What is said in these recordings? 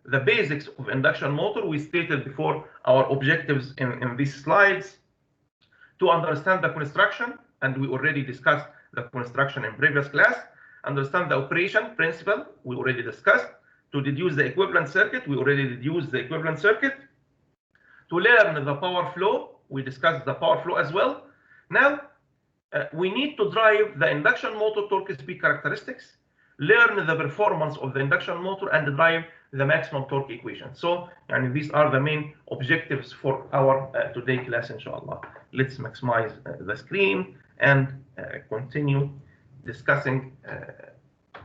the basics of induction motor. We stated before our objectives in these slides to understand the construction, and we already discussed the construction in previous class. Understand the operation principle, we already discussed. To deduce the equivalent circuit, we already deduced the equivalent circuit. To learn the power flow, we discussed the power flow as well. Now, we need to drive the induction motor torque speed characteristics, learn the performance of the induction motor, and drive the maximum torque equation. So, and these are the main objectives for our today class, inshallah. Let's maximize the screen and continue discussing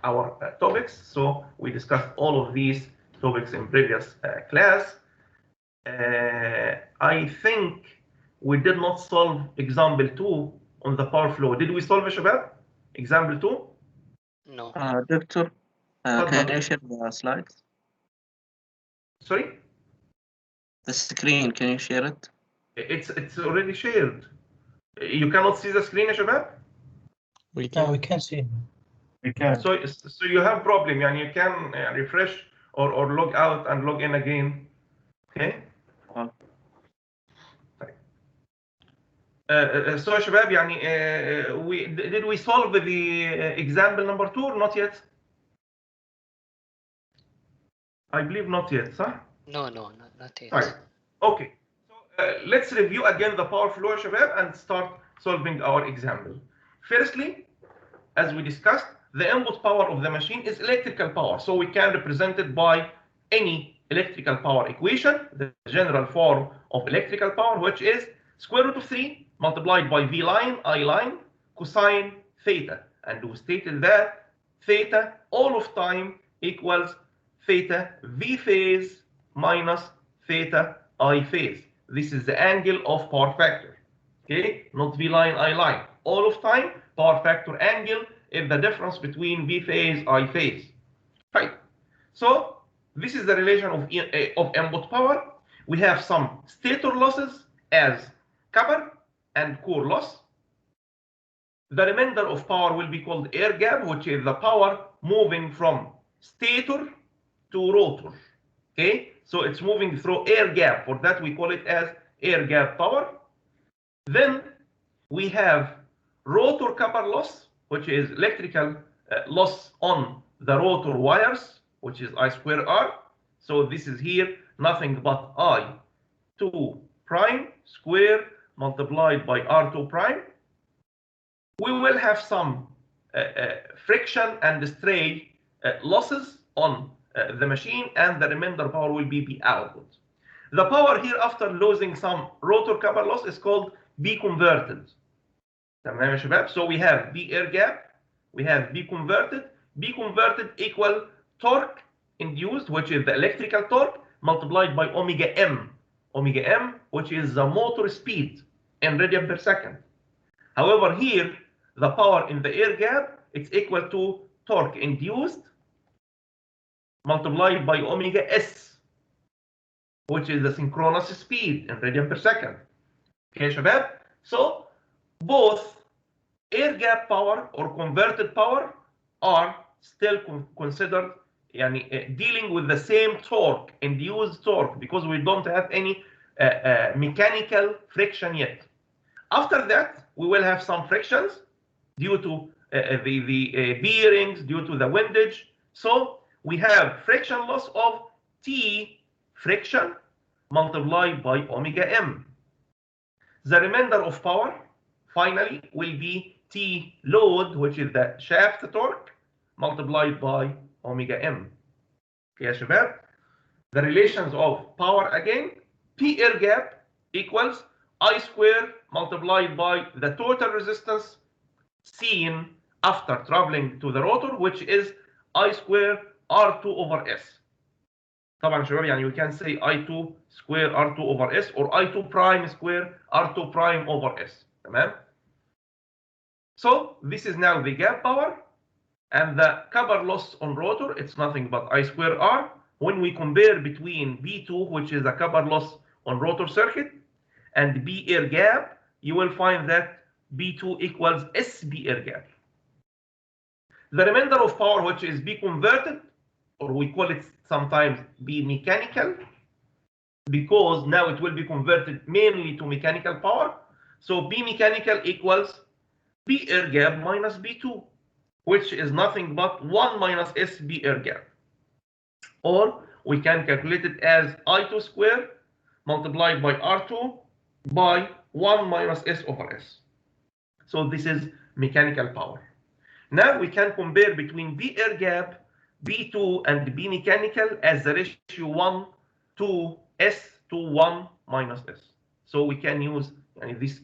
our topics. So we discussed all of these topics in previous class. I think we did not solve example 2 on the power flow. Did we solve it, Shabab? Example 2? No. Doctor, can you share the slides? Sorry? The screen, can you share it? It's already shared. You cannot see the screen, Shabab? We can. No, we can see. We can. So you have problem, and you can refresh or log out and log in again. Okay. So شباب يعني did we solve the example number 2 or not yet? I believe not yet, صح? No, not yet. Right. Okay. So let's review again the power flow, شباب, and start solving our example. Firstly, as we discussed, the input power of the machine is electrical power, so we can represent it by any electrical power equation, the general form of electrical power, which is square root of 3 multiplied by V line, I line, cosine theta. And we stated that theta all of time equals theta V phase minus theta I phase. This is the angle of power factor. Okay, not V line, I line. All of time, power factor angle is the difference between V phase, I phase. Right. So this is the relation of input power. We have some stator losses as copper and core loss. The remainder of power will be called air gap, which is the power moving from stator to rotor. Okay, so it's moving through air gap. For that, we call it as air gap power. Then we have rotor copper loss, which is electrical loss on the rotor wires, which is I square R. So this is here nothing but I2 prime square multiplied by R2 prime. We will have some friction and stray losses on the machine, and the remainder power will be B output. The power here after losing some rotor copper loss is called B converted. So we have B air gap, we have B converted. B converted equal torque induced, which is the electrical torque, multiplied by omega m. Omega m, which is the motor speed in radian per second. However, here the power in the air gap, it's equal to torque induced multiplied by omega s, which is the synchronous speed in radian per second. Okay, Shabab? So both air gap power or converted power are still considered dealing with the same torque, induced torque, because we don't have any mechanical friction yet. After that, we will have some frictions due to the bearings, due to the windage. So we have friction loss of T friction multiplied by omega m. The remainder of power finally will be T load, which is the shaft torque, multiplied by omega m. Okay, Shabab? The relations of power again, P air gap equals I square multiplied by the total resistance seen after traveling to the rotor, which is I square R2 over S. طبعا شباب يعني we can say I2 square R2 over S or I2 prime square R2 prime over S. تمام? So this is now the gap power, and the copper loss on rotor, it's nothing but I square R. When we compare between B2, which is the copper loss on rotor circuit, and B air gap, you will find that B2 equals SB air gap. The remainder of power, which is B converted, or we call it sometimes B mechanical, because now it will be converted mainly to mechanical power. So B mechanical equals B air gap minus B2, which is nothing but 1 minus S B air gap. Or we can calculate it as I2 squared multiplied by R2 by 1 minus S over S. So this is mechanical power. Now we can compare between B air gap, B2, and B mechanical as the ratio 1 to S to 1 minus S. So we can use this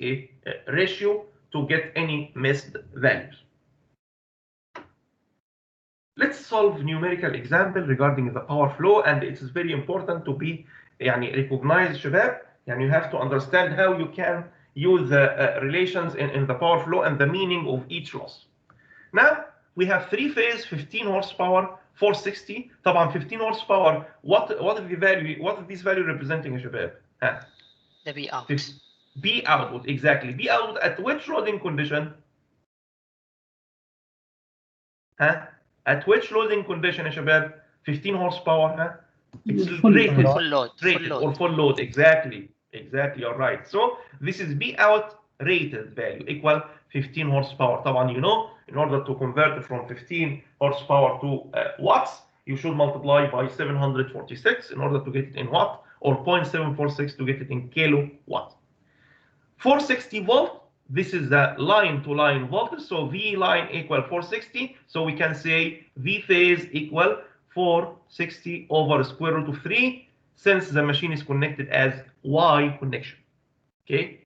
ratio to get any missed values. Let's solve numerical example regarding the power flow, and it is very important to be recognized شباب. You have to understand how you can use the relations in the power flow and the meaning of each loss. Now we have 3-phase 15 horsepower 460. طبعا 15 horsepower, what is the value, what is this value representing يا شباب؟ The B out. B output, exactly. B output at which loading condition? At which loading condition يا شباب؟ 15 horsepower, it's rated, full load, rated or full load, exactly, you're right. So this is B out rated value equal 15 horsepower. طبعا in order to convert from 15 horsepower to watts, you should multiply by 746 in order to get it in watt, or 0.746 to get it in kilowatt. 460 volt, this is the line to line voltage, so V line equal 460, so we can say V phase equal 460 over square root of 3, since the machine is connected as Y connection. Okay,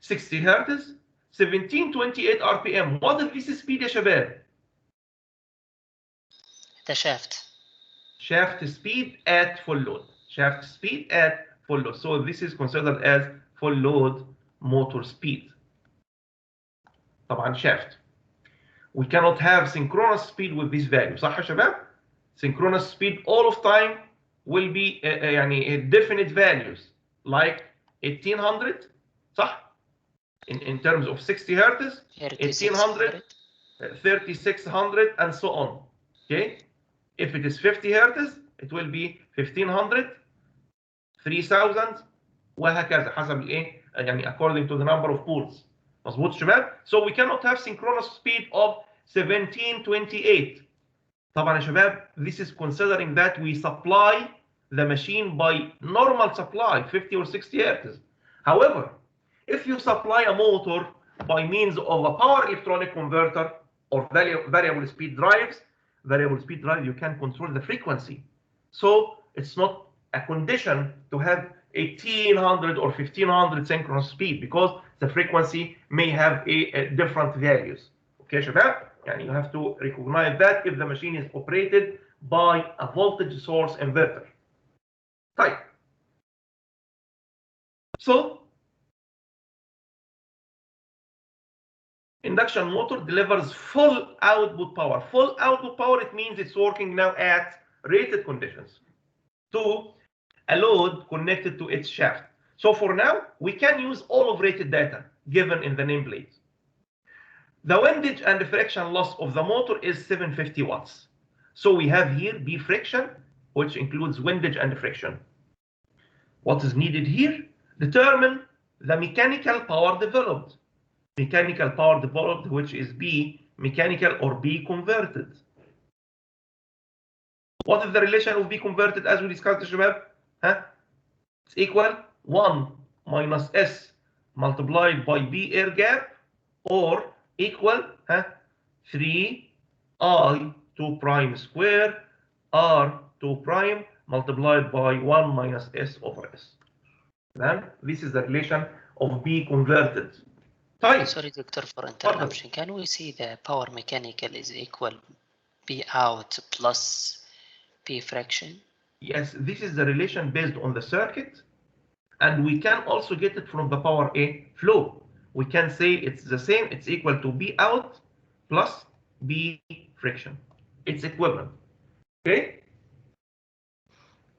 60 hertz, 1728 RPM. What is this speed يا شباب؟ The shaft. Shaft speed at full load. Shaft speed at full load. So this is considered as full load motor speed. طبعا shaft. We cannot have synchronous speed with this value. صح يا شباب؟ Synchronous speed all of time will be definite values like 1800 صح؟ In terms of 60 hertz, 1800, 3600, and so on. Okay? If it is 50 hertz, it will be 1500, 3000 وهكذا حسب الايه according to the number of poles. مظبوط شباب؟ So we cannot have synchronous speed of 1728. طبعا يا شباب, this is considering that we supply the machine by normal supply 50 or 60 hertz. However, if you supply a motor by means of a power electronic converter or variable speed drives, you can control the frequency. So it's not a condition to have 1800 or 1500 synchronous speed, because the frequency may have different values. Okay شباب? You have to recognize that if the machine is operated by a voltage source inverter. طيب. So induction motor delivers full output power. Full output power, it means it's working now at rated conditions to a load connected to its shaft. So for now, we can use all of rated data given in the nameplate. The windage and friction loss of the motor is 750 watts. So we have here B friction, which includes windage and friction. What is needed here? Determine the mechanical power developed. Mechanical power developed, which is B mechanical or B converted. What is the relation of B converted as we discussed, شباب? It's equal 1 minus S multiplied by B air gap, or equal 3I2 prime square R2 prime multiplied by 1 minus S over S. Then this is the relation of B converted. طيب. Sorry, Doctor, for interruption. Can we see the power mechanical is equal B out plus B friction? Yes, this is the relation based on the circuit, and we can also get it from the power flow. We can say it's the same, it's equal to B out plus B friction. It's equivalent. Okay?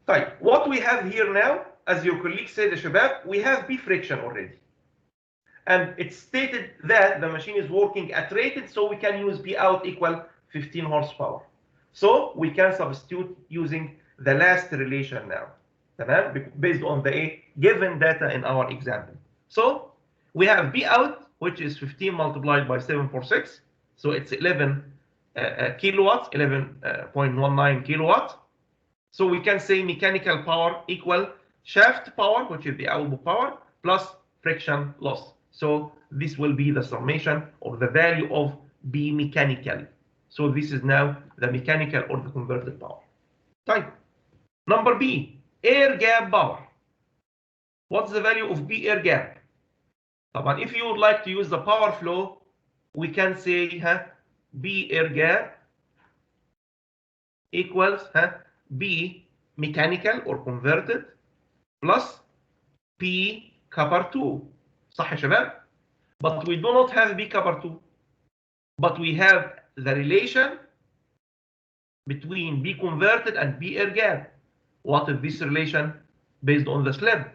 طيب, what we have here now, as your colleague said, شباب, we have B friction already. And it's stated that the machine is working at rated, so we can use B out equal 15 horsepower. So we can substitute using the last relation now, based on the given data in our example. So we have B out, which is 15 multiplied by 746. So it's 11 kilowatts, 11.19 kilowatts. So we can say mechanical power equal shaft power, which is the output power, plus friction loss. So this will be the summation or the value of B mechanical. So this is now the mechanical or the converted power. Type. Number B, air gap power. What's the value of B air gap? If you would like to use the power flow, we can say B air gap equals B mechanical or converted plus P copper 2. صح يا شباب؟ But we do not have B copper 2. But we have the relation between B converted and B air gap. What is this relation? Based on the slab.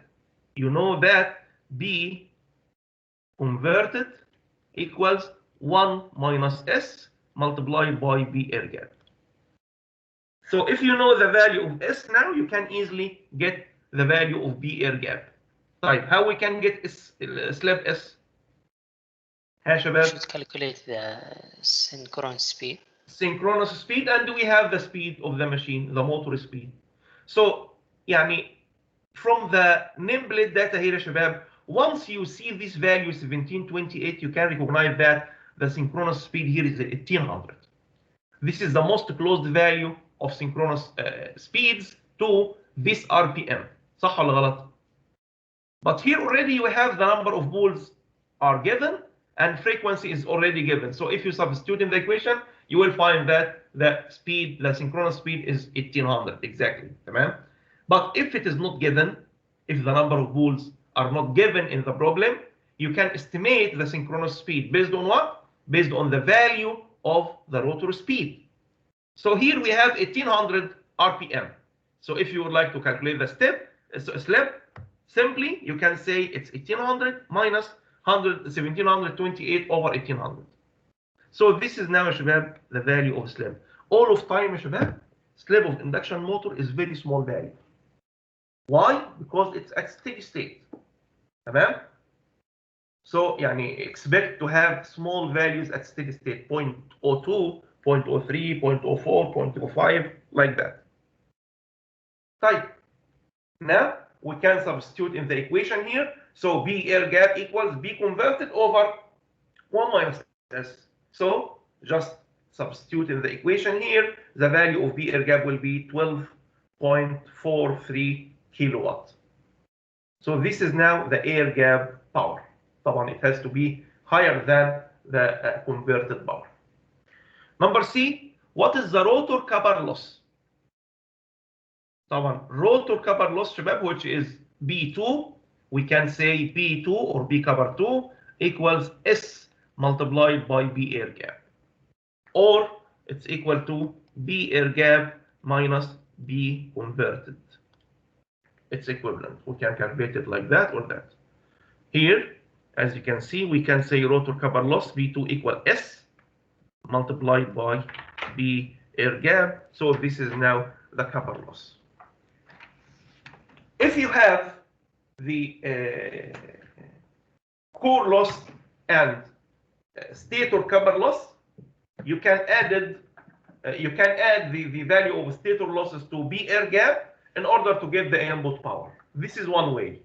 You know that B converted equals 1 minus S multiplied by B air gap. So if you know the value of S now, you can easily get the value of B air gap. Right, how we can get slab S? We should calculate the synchronous speed. Synchronous speed, and we have the speed of the machine, the motor speed. So يعني from the nameplate data here يا شباب, once you see this value 1728, you can recognize that the synchronous speed here is 1800. This is the most close value of synchronous speeds to this RPM. صح ولا غلط? But here already we have the number of poles are given and frequency is already given. So if you substitute in the equation, you will find that the synchronous speed is 1800 exactly. But if it is not given, if the number of poles are not given in the problem, you can estimate the synchronous speed based on what? Based on the value of the rotor speed. So here we have 1800 RPM. So if you would like to calculate the slab, simply you can say it's 1800 minus 1728 over 1800. So this is now يا شباب the value of slab. All of time يا شباب, slab of induction motor is very small value. Why? Because it's at steady state. تمام? So يعني expect to have small values at steady state, 0.02, 0.03, 0.04, 0.05, like that. Type. Now we can substitute in the equation here. So B air gap equals B converted over 1 minus S. So just substitute in the equation here. The value of B air gap will be 12.43 kilowatt. So this is now the air gap power. طبعا it has to be higher than the converted power. Number C, what is the rotor copper loss? طبعا rotor copper loss شباب, which is B2, we can say B2 or B copper 2 equals S multiplied by B air gap, or it's equal to B air gap minus B converted. It's equivalent. We can calculate it like that or that. Here, as you can see, we can say rotor copper loss B2 equal S multiplied by B air gap. So this is now the copper loss. If you have the core loss and stator copper loss, you can add the value of stator losses to B air gap in order to get the input power. This is one way.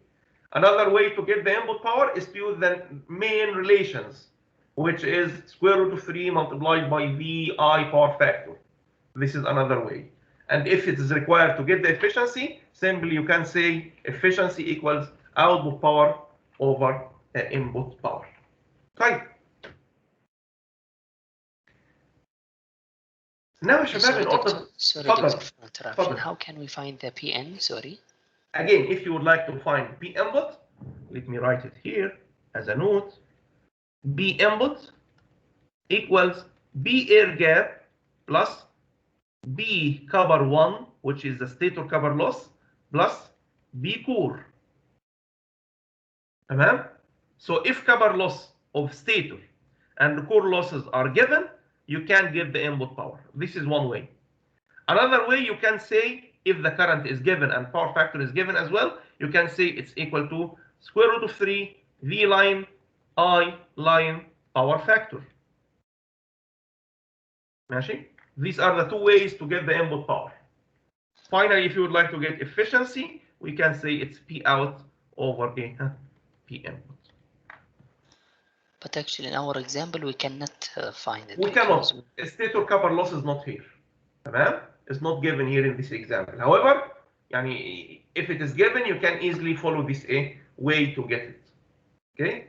Another way to get the input power is to use the main relations, which is square root of 3 multiplied by VI power factor. This is another way. And if it is required to get the efficiency, simply you can say efficiency equals output power over input power. Right. Now, sorry, Doctor, for interruption. How can we find the PN? Sorry. Again, if you would like to find P input, let me write it here as a note. B input equals B air gap plus B copper 1, which is the stator copper loss, plus B core. So if copper loss of stator and core losses are given, you can get the input power. This is one way. Another way you can say, if the current is given and power factor is given as well, you can say it's equal to square root of 3 V line I line power factor. ماشي? These are the two ways to get the input power. Finally, if you would like to get efficiency, we can say it's P out over a P input. But actually, in our example, we cannot find it. We cannot. Stator copper loss is not here. تمام? It's not given here in this example. However, يعني, if it is given, you can easily follow this way to get it. Okay?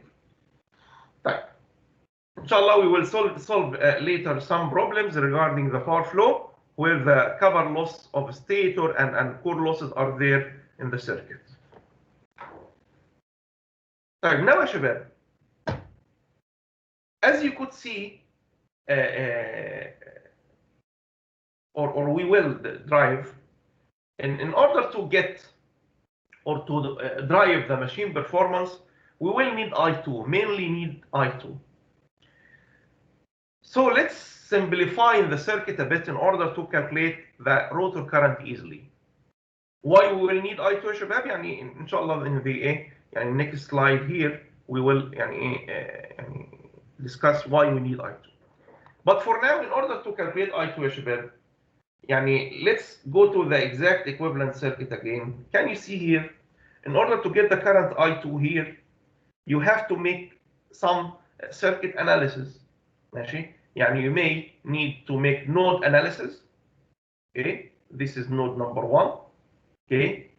طيب. Inshallah, we will solve later some problems regarding the power flow where the cover loss of stator and core losses are there in the circuit. طيب, now يا شباب, as you could see, or we will drive, in order to get or to drive the machine performance, we will need I2, mainly need I2. So let's simplify the circuit a bit in order to calculate the rotor current easily. Why we will need I2 يا شباب؟ يعني إن شاء الله in the يعني next slide here we will يعني discuss why we need I2. But for now, in order to calculate I2 يا شباب, يعني let's go to the exact equivalent circuit again. Can you see here? In order to get the current I2 here, you have to make some circuit analysis. ماشي؟ يعني you may need to make node analysis. Okay, this is node number 1. Okay,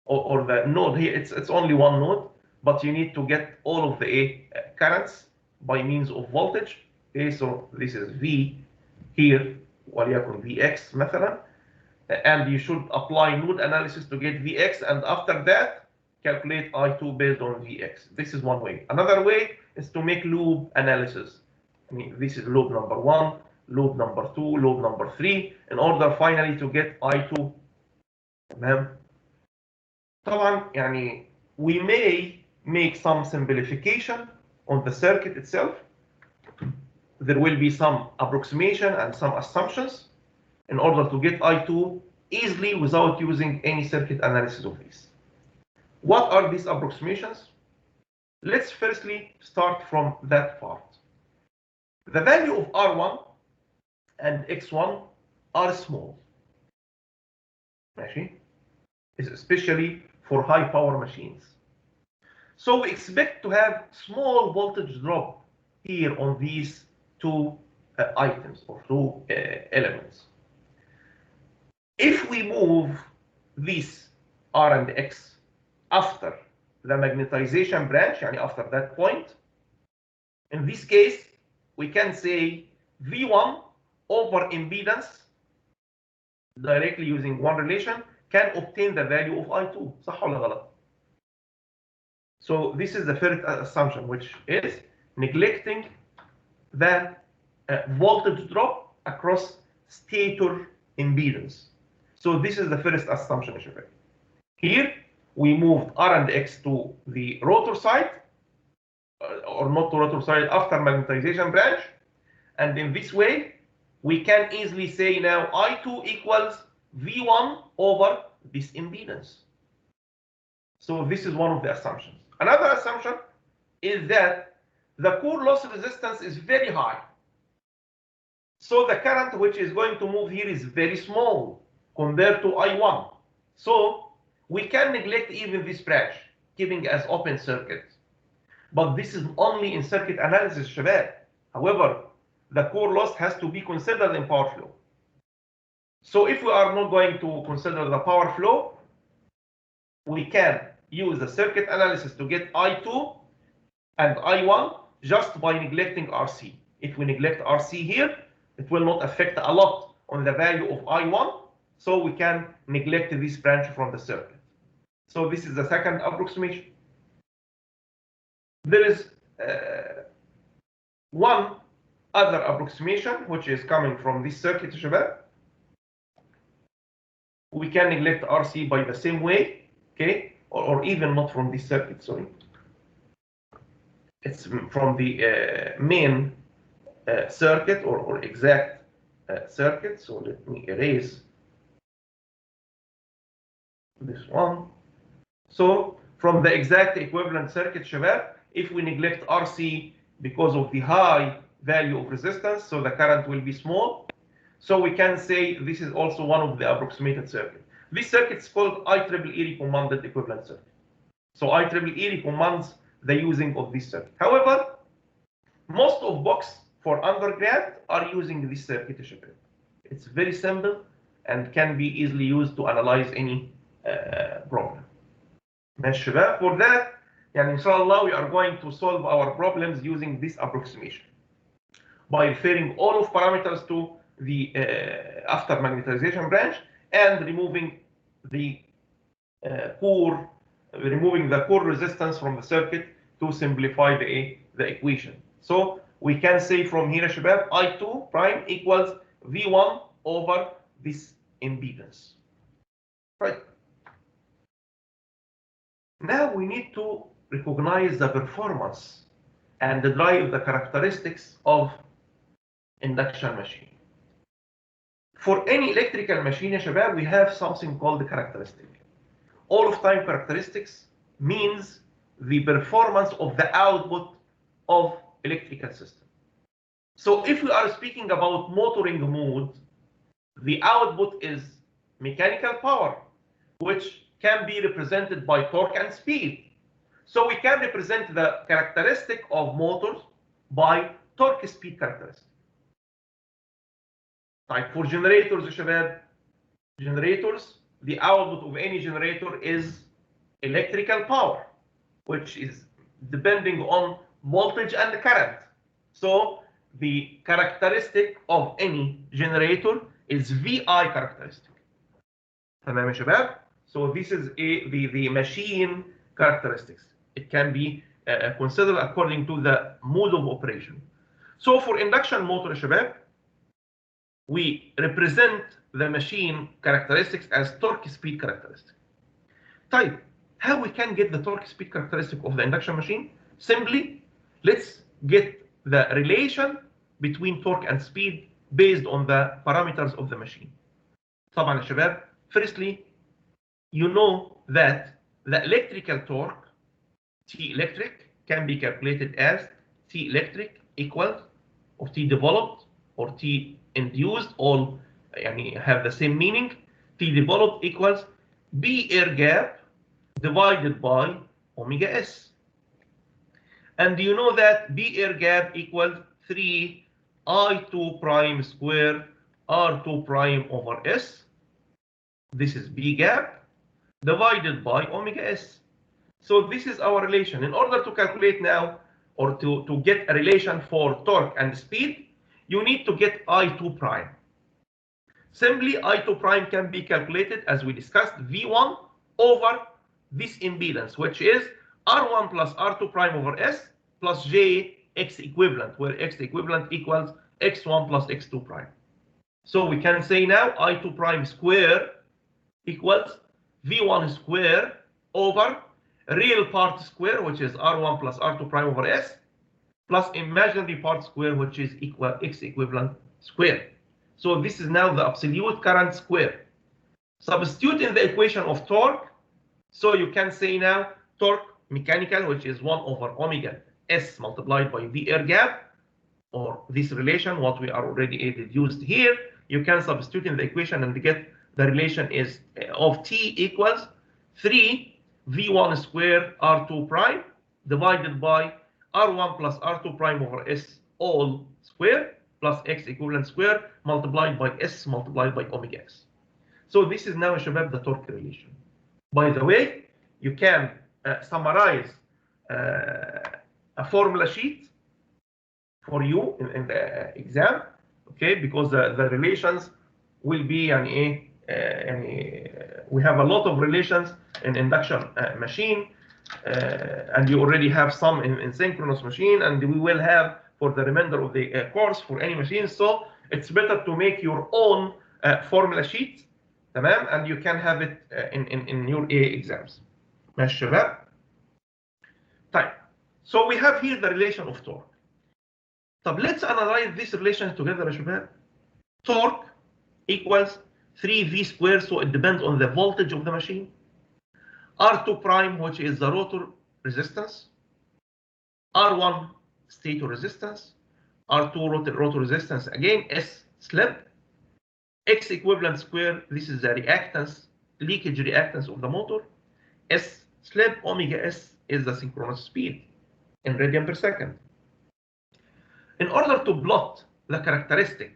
or the node here, it's only one node, but you need to get all of the currents by means of voltage. Okay, so this is V here, وليكن Vx مثلا, and you should apply node analysis to get Vx, and after that calculate I2 based on Vx. This is one way. Another way is to make loop analysis. I mean, this is loop number 1, loop number 2, loop number 3, in order finally to get I2. تمام. طبعا يعني we may make some simplification on the circuit itself. There will be some approximation and some assumptions in order to get I2 easily without using any circuit analysis of this. What are these approximations? Let's firstly start from that part. The value of R1 and X1 are small. ماشي? Especially for high power machines. So we expect to have small voltage drop here on these two items or two elements. If we move this R and X after the magnetization branch, يعني after that point, in this case, we can say V1 over impedance, directly using one relation, can obtain the value of I2. صح ولا غلط? So this is the first assumption, which is neglecting the voltage drop across stator impedance. So this is the first assumption. Here we moved R and X to the rotor side, or not to rotor side, after magnetization branch, and in this way we can easily say now I2 equals V1 over this impedance. So this is one of the assumptions. Another assumption is that the core loss resistance is very high. So the current which is going to move here is very small compared to I1. So we can neglect even this branch, keeping as open circuit. But this is only in circuit analysis, شباب. However, the core loss has to be considered in power flow. So if we are not going to consider the power flow, we can use the circuit analysis to get I2 and I1 just by neglecting RC. If we neglect RC here, it will not affect a lot on the value of I1, so we can neglect this branch from the circuit. So this is the second approximation. There is one other approximation which is coming from this circuit, شباب. We can neglect RC by the same way, okay, or even not from this circuit, sorry. It's from the main circuit or exact circuit. So let me erase this one. So from the exact equivalent circuit, شباب, if we neglect RC because of the high value of resistance, so the current will be small. So we can say this is also one of the approximated circuit. This circuit is called IEEE recommended equivalent circuit. So IEEE recommends the using of this circuit. However, most of books for undergrad are using this circuit. It's very simple and can be easily used to analyze any problem. For that, inshallah, we are going to solve our problems using this approximation by referring all of parameters to the after magnetization branch and removing the core resistance from the circuit to simplify the equation. So we can say from here, شباب, I2 prime equals V1 over this impedance. Right. Now we need to recognize the performance and derive the characteristics of induction machine. For any electrical machine, شباب, we have something called the characteristic. All of time characteristics means the performance of the output of electrical system. So if we are speaking about motoring mode, the output is mechanical power, which can be represented by torque and speed. So we can represent the characteristic of motors by torque speed characteristic. Like for generators, the output of any generator is electrical power, which is depending on voltage and current. So the characteristic of any generator is VI characteristic. تمام يا شباب? So this is the machine characteristics. It can be considered according to the mode of operation. So for induction motor, شباب, we represent the machine characteristics as torque speed characteristic. طيب, how we can get the torque speed characteristic of the induction machine? Simply, let's get the relation between torque and speed based on the parameters of the machine. طبعا يا شباب, firstly, you know that the electrical torque, T electric, can be calculated as T electric equals, or T developed, or T induced, all have the same meaning. T developed equals B air gap divided by omega S. And you know that B air gap equals 3 I2 prime square R2 prime over S. This is B gap divided by omega S. So this is our relation. In order to calculate now, or to get a relation for torque and speed, you need to get I2 prime. Simply, I2 prime can be calculated, as we discussed, V1 over this impedance, which is R1 plus R2 prime over S plus J X equivalent, where X equivalent equals X1 plus X2 prime. So we can say now I2 prime square equals V1 square over real part square, which is R1 plus R2 prime over S, plus imaginary part square, which is equal X equivalent square. So this is now the absolute current square. Substitute in the equation of torque. So you can say now torque mechanical, which is 1 over omega S multiplied by V air gap, or this relation, what we are already deduced here. You can substitute in the equation and get the relation is of T equals 3 V1 square R2 prime divided by R1 plus R2 prime over S all square plus X equivalent square multiplied by S multiplied by omega S. So this is now, شباب, the torque relation. By the way, you can summarize a formula sheet for you in the exam, okay? Because the relations will be we have a lot of relations in induction machine, and you already have some in synchronous machine, and we will have for the remainder of the course for any machine. So it's better to make your own formula sheet, تمام, and you can have it in your exams. ماشي شباب. طيب, so we have here the relation of torque. طب let's analyze this relation together يا شباب. torque equals 3v squared, so it depends on the voltage of the machine. R2 prime, which is the rotor resistance. R1 stator resistance. R2 rotor resistance, again, S slip. X equivalent square, this is the reactance, leakage reactance of the motor. S slip, omega S is the synchronous speed in radian per second. In order to plot the characteristic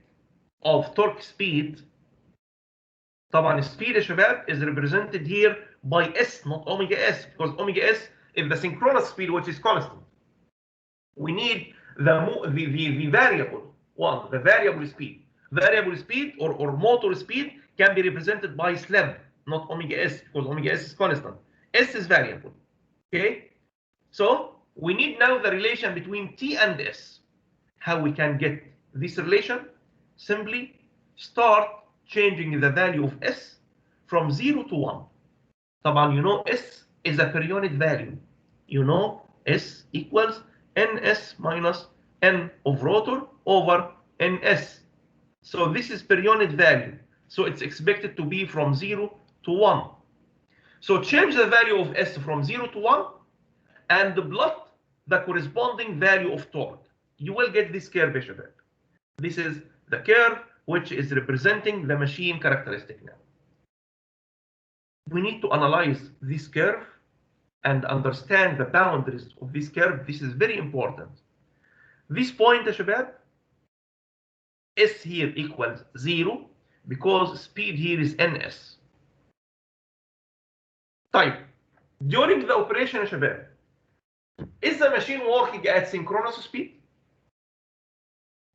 of torque speed, طبعا speed يا شباب is represented here by S, not omega S, because omega S is the synchronous speed, which is constant. We need the variable one, the variable speed. Variable speed or motor speed can be represented by slip, not omega S, because omega S is constant. S is variable. Okay? So we need now the relation between T and S. How we can get this relation? Simply start changing the value of S from 0 to 1. طبعا you know S is a per unit value. You know S equals NS minus N of rotor over NS. So this is per unit value. So it's expected to be from 0 to 1. So change the value of S from 0 to 1 and plot the corresponding value of torque. You will get this curve, شباب. This is the curve which is representing the machine characteristic now. We need to analyze this curve and understand the boundaries of this curve. This is very important. This point, شباب, S here equals 0 because speed here is NS. طيب, during the operation, شباب, is the machine working at synchronous speed?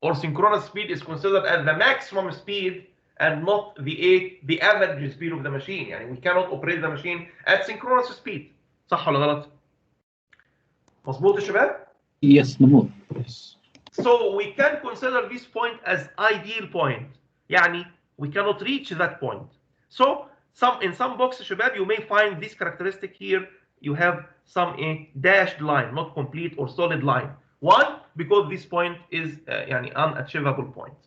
Or synchronous speed is considered as the maximum speed and not the average speed of the machine. يعني we cannot operate the machine at synchronous speed. صح ولا غلط؟ مظبوط يا شباب؟ Yes, مظبوط. Yes. So we can consider this point as ideal point. يعني we cannot reach that point. So in some boxes, شباب, you may find this characteristic here. You have some dashed line, not complete or solid line. Why? Because this point is يعني unachievable point.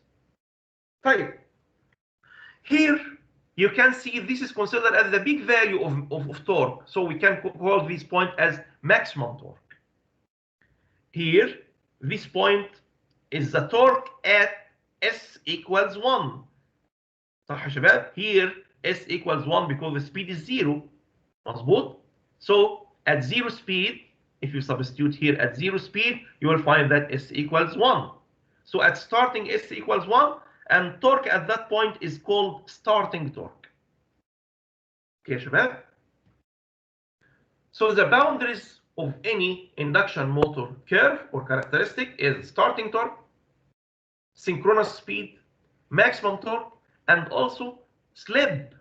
طيب. Here you can see this is considered as the big value of torque. So we can call this point as maximum torque. Here, this point is the torque at S equals 1. صح يا شباب? Here S equals 1 because the speed is 0. مظبوط? So at 0 speed, if you substitute here at 0 speed, you will find that S equals 1. So at starting S equals 1, and torque at that point is called starting torque. Okay, شباب? So the boundaries of any induction motor curve or characteristic is starting torque, synchronous speed, maximum torque, and also slip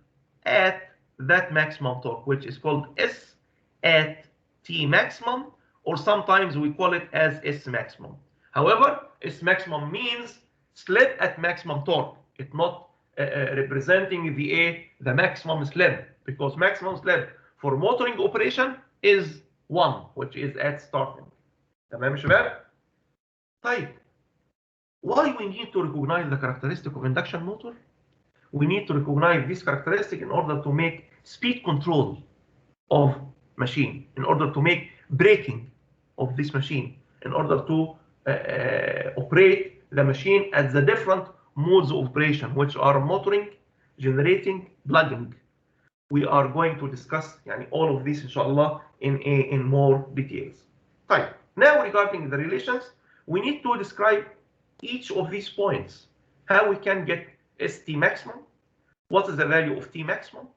at that maximum torque, which is called S at T maximum, or sometimes we call it as S maximum. However, S maximum means slip at maximum torque. It's not representing the maximum slip, because maximum slip for motoring operation is 1, which is at starting. تمام يا شباب؟ طيب, why we need to recognize the characteristic of induction motor? We need to recognize this characteristic in order to make speed control of machine, in order to make braking of this machine, in order to operate the machine at the different modes of operation, which are motoring, generating, plugging. We are going to discuss all of this, inshallah, in more details. طيب, now regarding the relations, we need to describe each of these points. How we can get ST maximum, what is the value of T maximum,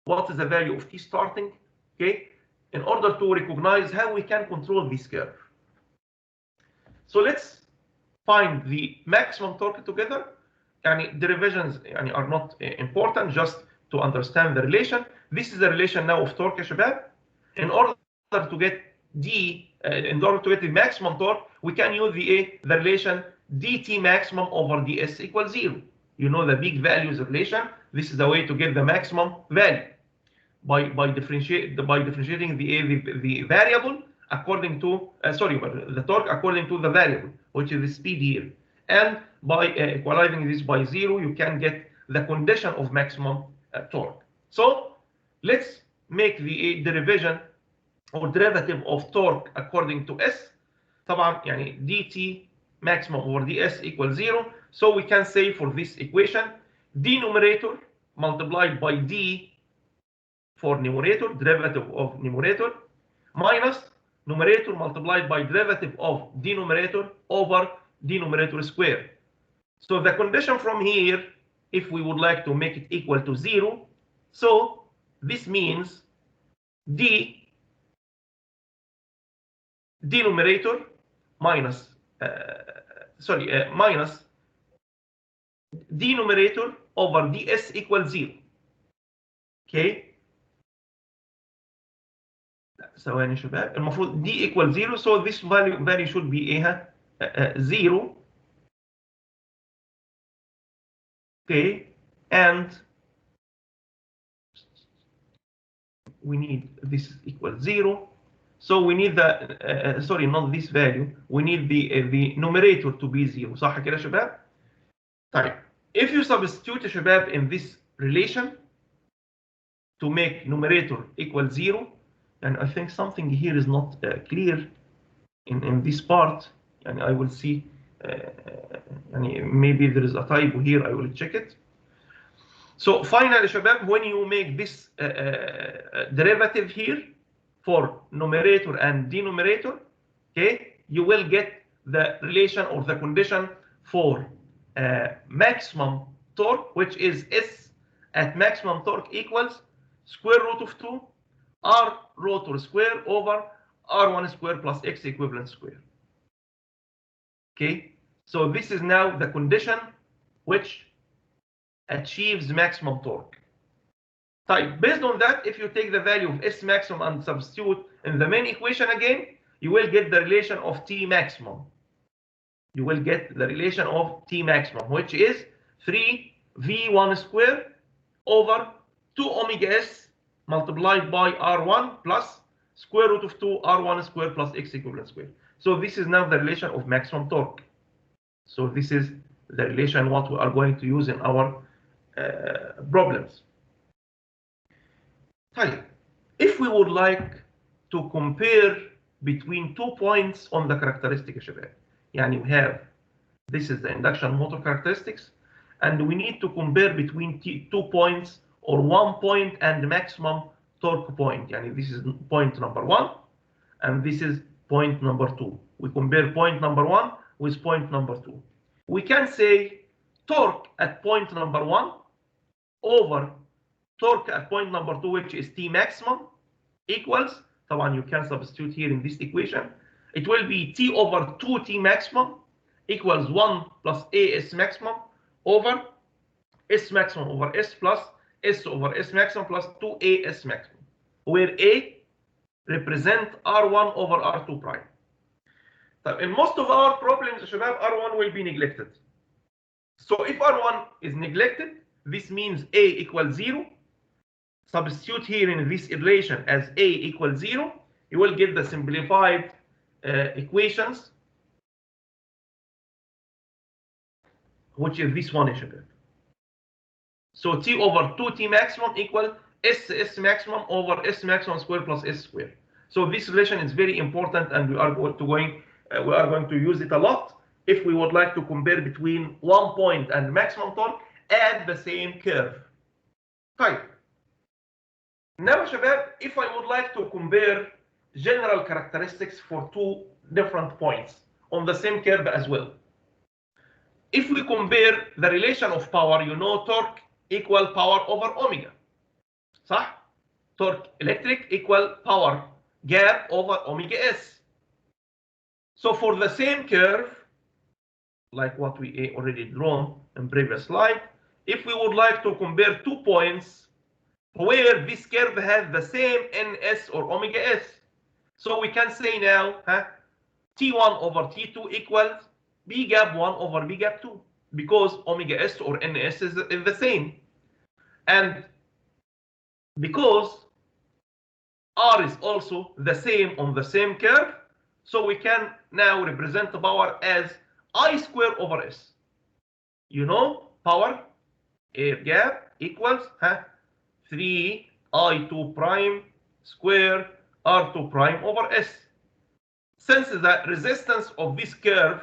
what is the value of T starting, okay, in order to recognize how we can control this curve. So let's find the maximum torque together. Derivations are not important, just to understand the relation. This is the relation now of torque, شباب. In order to get in order to get the maximum torque, we can use the relation dt maximum over ds equals 0. You know the big values relation. This is the way to get the maximum value by differentiating the variable according to the torque according to the variable, which is the speed here, and by equalizing this by 0, you can get the condition of maximum torque. So let's make the derivation or derivative of torque according to S. طبعا يعني dt maximum over ds equals 0. So we can say for this equation, denominator multiplied by d for numerator, derivative of numerator, minus numerator multiplied by derivative of denominator over denominator square. So the condition from here, if we would like to make it equal to 0, so this means denominator minus minus denominator over ds equals 0. Okay. ثواني شباب، المفروض d equals 0, so this value should be ايه 0. Okay, and we need this equals 0. So we need the sorry, not this value. We need the numerator to be 0. صح كده يا شباب؟ طيب, if you substitute يا شباب in this relation to make numerator equal 0, and I think something here is not clear in this part, and I will see maybe there is a typo here, I will check it. So finally شباب, when you make this derivative here for numerator and denominator, okay, you will get the relation or the condition for maximum torque, which is S at maximum torque equals square root of 2 R rotor square over R1 square plus X equivalent square. Okay, so this is now the condition which achieves maximum torque. Type, based on that, if you take the value of S maximum and substitute in the main equation again, you will get the relation of T maximum. You will get the relation of T maximum, which is 3V1 square over 2 omega S multiplied by R1 plus square root of 2 R1 square plus X equivalent square. So this is now the relation of maximum torque. So this is the relation what we are going to use in our problems. If we would like to compare between 2 points on the characteristic, يعني we have, this is the induction motor characteristics, and we need to compare between 2 points or 1 point and maximum torque point. يعني this is point number 1 and this is point number 2. We compare point number 1 with point number 2. We can say torque at point number 1 over torque at point number 2, which is T maximum, equals, طبعا you can substitute here in this equation, it will be T over 2T maximum equals 1 plus AS maximum over S maximum over S plus S over S maximum plus 2AS maximum, where A represent R1 over R2 prime. So in most of our problems, R1 will be neglected. So if R1 is neglected, this means A equals 0. Substitute here in this relation as A equals 0. You will get the simplified equations, which is this one. So T over 2T maximum equal S maximum over S maximum square plus S square. So this relation is very important, and we are going to use it a lot if we would like to compare between 1 point and maximum torque at the same curve. Right. Now, شباب, if I would like to compare general characteristics for 2 different points on the same curve as well. If we compare the relation of power, you know torque equal power over omega. صح? Torque electric equal power gap over omega S. So for the same curve, like what we already drawn in previous slide, if we would like to compare 2 points where this curve has the same NS or omega S, so we can say now T1 over T2 equals B gap 1 over B gap 2, because omega S or NS is the same, and because R is also the same on the same curve, so we can now represent the power as I square over S. You know, power air gap equals 3I2 prime square R2 prime over S. Since the resistance of this curve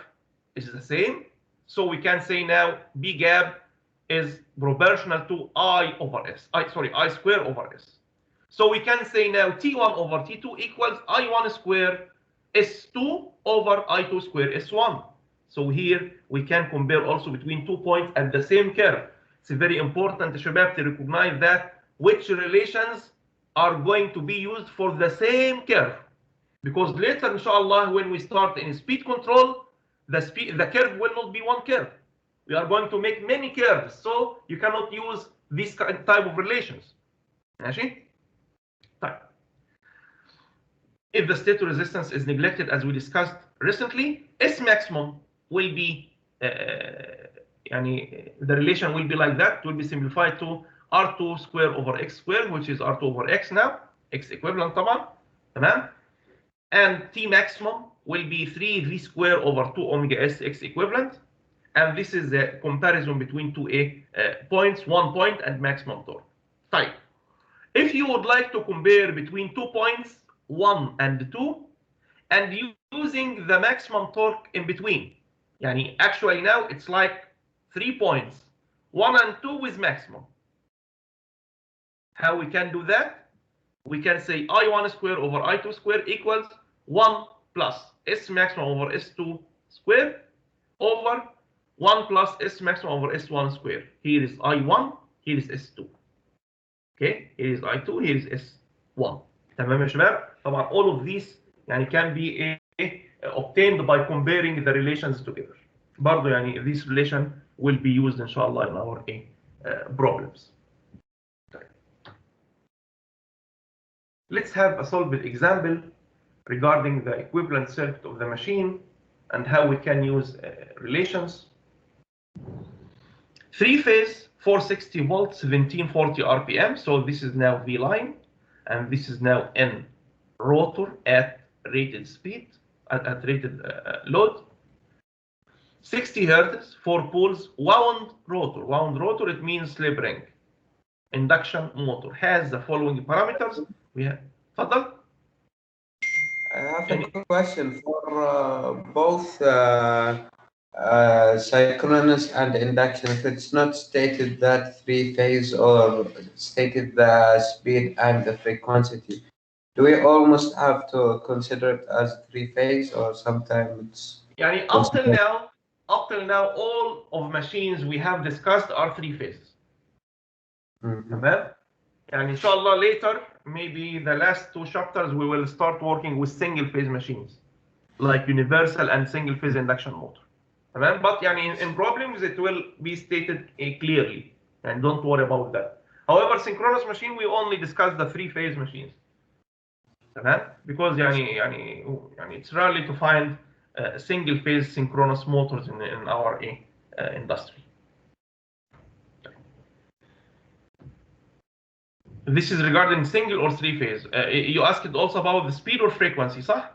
is the same, so we can say now B gap is proportional to I over S. I square over S. So we can say now T1 over T2 equals I1 square S2 over I2 square S1. So here we can compare also between 2 points at the same curve. It's very important, شباب, to recognize that which relations are going to be used for the same curve. Because later, inshallah, when we start in speed control, the curve will not be one curve. We are going to make many curves, so you cannot use this type of relations. ماشي؟ طيب. If the stator resistance is neglected, as we discussed recently, S maximum will be, the relation will be like that. It will be simplified to R2 square over X square, which is R2 over X now, X equivalent طبعا, تمام? And T maximum will be 3V square over 2 omega S X equivalent. And this is the comparison between two points, 1 point and maximum torque. Type. If you would like to compare between 2 points, 1 and 2, and using the maximum torque in between, actually now it's like 3 points, 1 and 2 with maximum. How we can do that? We can say I1 square over I2 square equals 1 plus S maximum over S2 square over 1 plus S maximum over S1 square. Here is I1, here is S2. Okay, here is I2, here is S1. تمام يا شباب؟ طبعا all of these can be obtained by comparing the relations together. برضه this relation will be used inshallah in our problems. Let's have a solved example regarding the equivalent circuit of the machine and how we can use relations. 3-phase 460 volts 1740 RPM. So this is now V line and this is now N rotor at rated speed, at rated load. 60 hertz, 4 poles, wound rotor. Wound rotor, it means slip ring. Induction motor has the following parameters. We have, تفضل. I have a question for both synchronous and induction. If it's not stated that 3-phase or stated the speed and the frequency, do we almost have to consider it as 3-phase or sometimes? Up till now, all of machines we have discussed are 3 phases. تمام؟ inshallah later, maybe the last 2 chapters, we will start working with single phase machines, like universal and single phase induction motor. تمام? But in problems, it will be stated clearly, and don't worry about that. However, synchronous machine, we only discuss the 3 phase machines. تمام? Because it's rarely to find single phase synchronous motors in our industry. This is regarding single or 3 phase. You asked also about the speed or frequency, صح?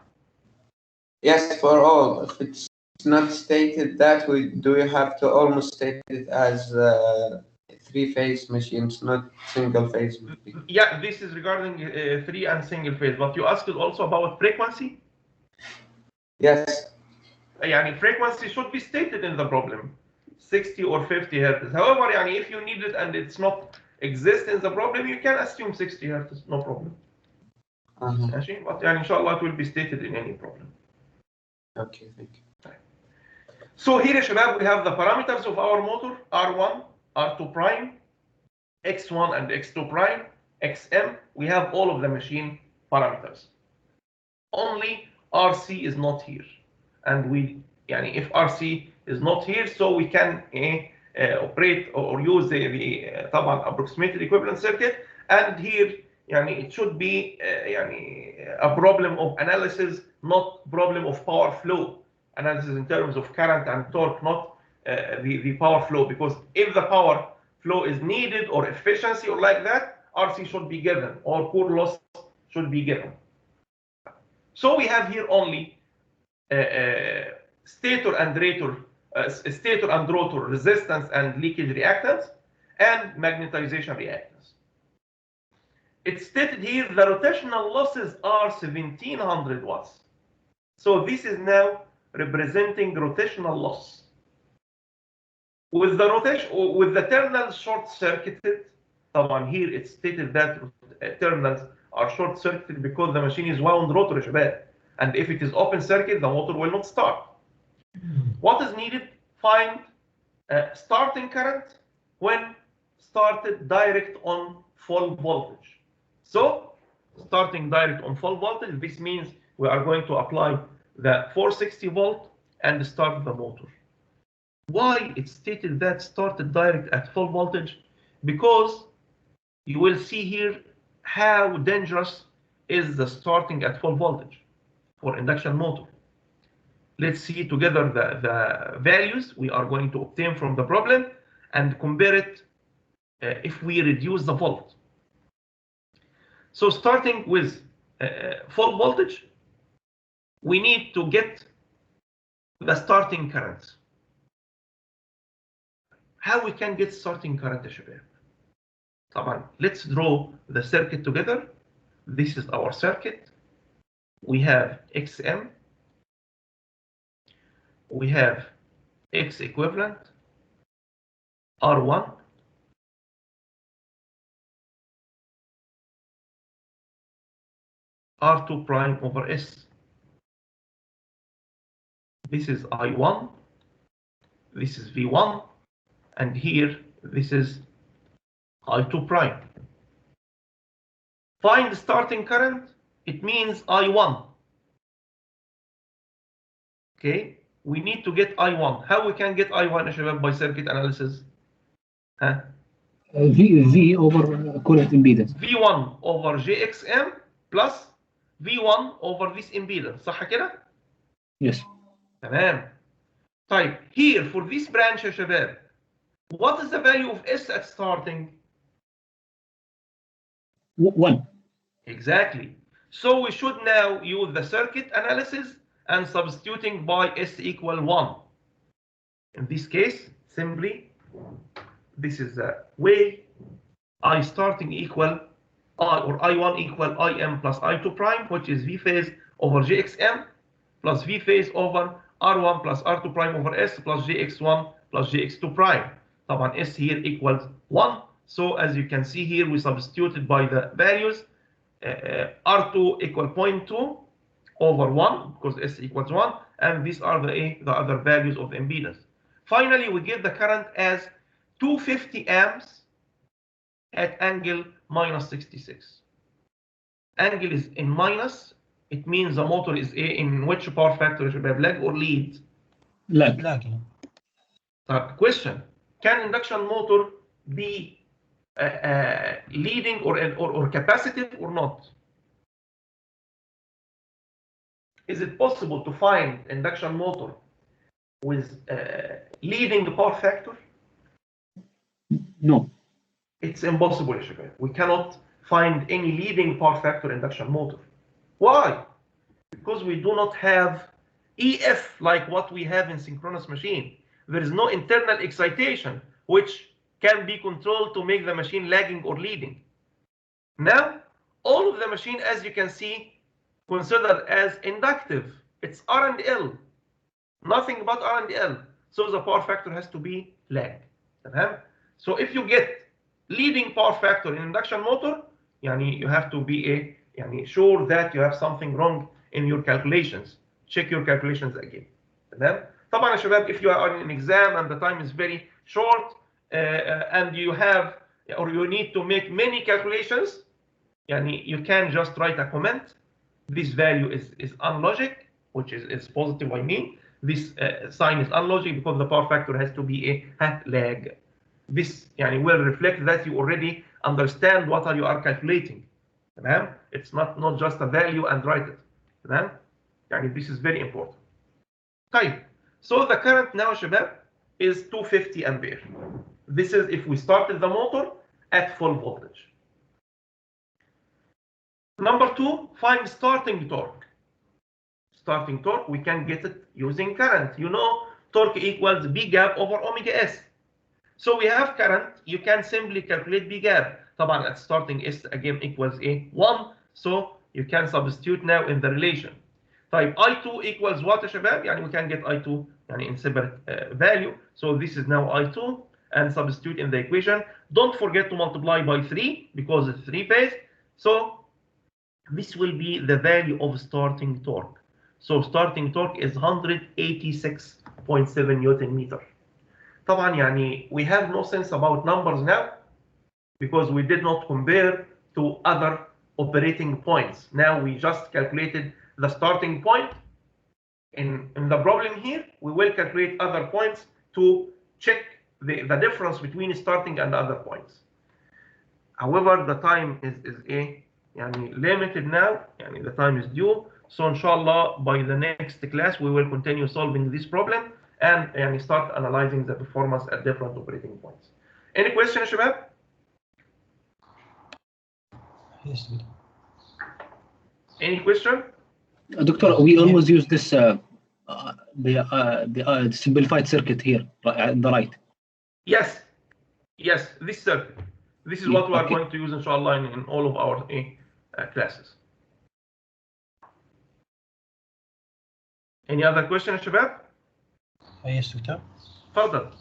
Yes, for all. If it's not stated that way, do you have to almost state it as 3-phase machines, not single phase? Yeah, this is regarding 3 and single phase. But you asked also about frequency? Yes. Frequency should be stated in the problem, 60 or 50 hertz. However, if you need it and it's not exist in the problem, you can assume 60 hertz, no problem. But inshallah, it will be stated in any problem. Okay, thank you. So here, شباب, we have the parameters of our motor, R1, R2 prime, X1 and X2 prime, XM. We have all of the machine parameters. Only RC is not here. And if RC is not here, so we can operate or use the approximated equivalent circuit. And here, it should be a problem of analysis, not problem of power flow analysis in terms of current and torque, not the power flow. Because if the power flow is needed or efficiency or like that, RC should be given or core loss should be given. So we have here only stator and rotor stator and rotor resistance and leakage reactance, and magnetization reactance. It's stated here the rotational losses are 1700 watts. So this is now representing rotational loss. With the rotation, with the terminals short circuited, here it's stated that terminals are short circuited because the machine is wound rotor يا شباب. And if it is open circuit, the motor will not start. What is needed? Find starting current when started direct on full voltage. So starting direct on full voltage, this means we are going to apply the 460 volt and start the motor. Why it's stated that started direct at full voltage? Because you will see here how dangerous is the starting at full voltage for induction motor. Let's see together the values we are going to obtain from the problem and compare it if we reduce the volt. So starting with full voltage, we need to get the starting current. How we can get starting current يا شباب؟ طبعا let's draw the circuit together. This is our circuit. We have XM. We have X equivalent, R1, R2 prime over S. This is I1, this is V1, and here this is I2 prime. Find the starting current, it means I1. Okay, we need to get I1. How we can get I1 يا شباب by circuit analysis? Huh? V over current impedance. V1 over JXM plus V1 over this impedance. صح كده؟ Yes. تمام. طيب here for this branch يا شباب, what is the value of S at starting? 1. Exactly. So we should now use the circuit analysis and substituting by S equal 1. In this case, simply, this is the way I starting equal I or I1 equal IM plus I2 prime, which is V phase over JXM plus V phase over R1 plus R2 prime over S plus JX1 plus JX2 prime. طبعا S here equals 1. So as you can see here, we substituted by the values R2 equal 0.2 over 1 because S equals 1, and these are the other values of the impedance. Finally, we get the current as 250 amps at angle minus 66. Angle is in minus, it means the motor is in which power factor, lag or lead? Lag. Question, can induction motor be leading or capacitive or not? Is it possible to find induction motor with leading power factor? No. It's impossible, يا شباب. We cannot find any leading power factor induction motor. Why? Because we do not have EF like what we have in synchronous machine. There is no internal excitation which can be controlled to make the machine lagging or leading. Now, all of the machine, as you can see, considered as inductive. It's R and L, nothing but R and L. So the power factor has to be lag. So if you get leading power factor in induction motor, you have to be sure that you have something wrong in your calculations. Check your calculations again. طبعا يا شباب, if you are in an exam and the time is very short and you have or you need to make many calculations, you can just write a comment. This value is unlogic, which is positive, I mean. This sign is unlogic because the power factor has to be a lag. This will reflect that you already understand what you are calculating. It's not just a value and write it. This is very important. طيب. So the current now, شباب, is 250 ampere. This is if we started the motor at full voltage. Number 2, find starting torque. Starting torque, we can get it using current. torque equals B gap over omega S. So we have current, you can simply calculate B gap. طبعا at starting S again equals a 1, so you can substitute now in the relation. طيب I2 equals what يا شباب؟ يعني we can get I2 يعني in separate value. So this is now I2 and substitute in the equation. Don't forget to multiply by 3 because it's 3 phase. So this will be the value of starting torque. So starting torque is 186.7 Newton meter. طبعا يعني we have no sense about numbers now because we did not compare to other operating points. Now we just calculated the starting point. In the problem here, we will calculate other points to check the difference between starting and other points. However, the time is يعني limited now, يعني the time is due. So inshallah, by the next class, we will continue solving this problem and يعني start analyzing the performance at different operating points. Any question, شباب? Yes. Any question? Doctor, we always use this the simplified circuit here on the right. Yes, yes, this circuit. This is what we are Okay. going to use inshallah in all of our classes. Any other question, شباب؟ Yes, Doctor. تفضل.